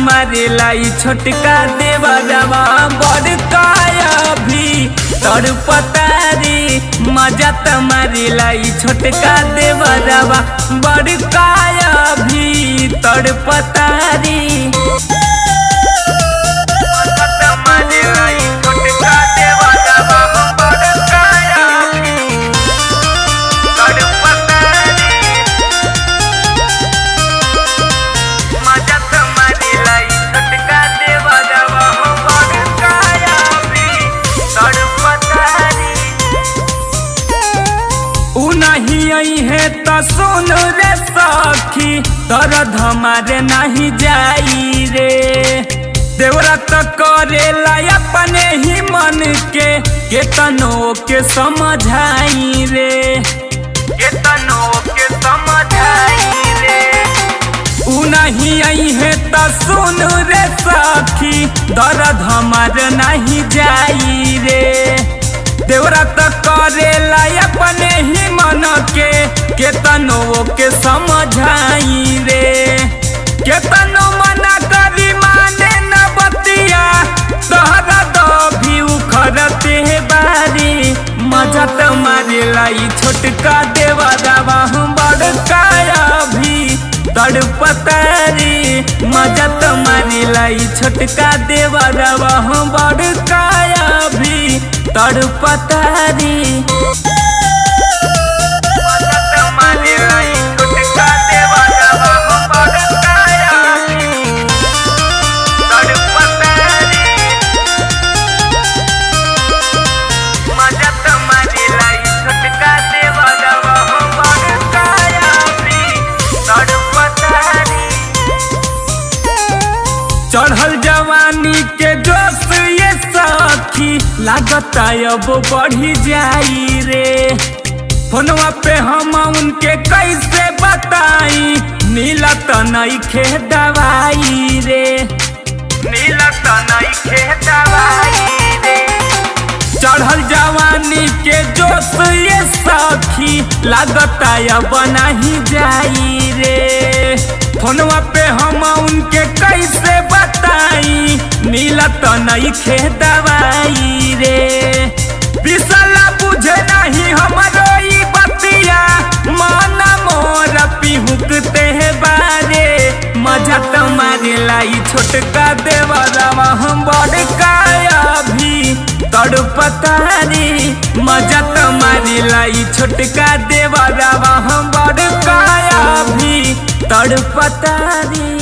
मारेला ई छोटका देवरवा बड़काया भी तड़पतारी मजा मारेला ई छोटका देवरवा बड़काया भी तड़पतारी नहीं है तो सुन रे सखी दर्द हमारे नहीं जाई रे देवरा तो करेला अपने ही मन के केतनो के समझाई रे केतनो के समझाई रे उ नहीं आई है तो सुन रे सखी दर्द हमारे नहीं जाई रे देवरा तो करेला अपने ही मन के केतनो के समझाई रे केतनो मना करी माने न बतिया तोहरा दो भी उखड़ते बारी मजा तो मारेला ई छोटका देवरवा बड़काया भी तड़पतारी मजा तो मारेला ई छोटका देवरवा बड़काया भी तड़पतारी चढ़ल जवानी के जोश ये सखी लागता अब बढ़ी जाई रे फोनवा पे हम उनके कैसे बताई नीला तो नहीं खे दवाई रे नीला तो नहीं खे दवाई रे चढ़ल जवानी के जोश ये सखी लागता अब नहीं जाई रे फोनवा पे हम उनके कैसे बताई नीला तो नहीं खे दवाई रे बिसला बुझे नहीं हमरो ई बतिया मन मोर पिहुकते बारे मजा तो मारेला ई छोटका देवरवा हम बड़काया भी तड़पतारी मजा तो मारेला ई छोटका देवरवा हम बड़काया भी तड़पतारी।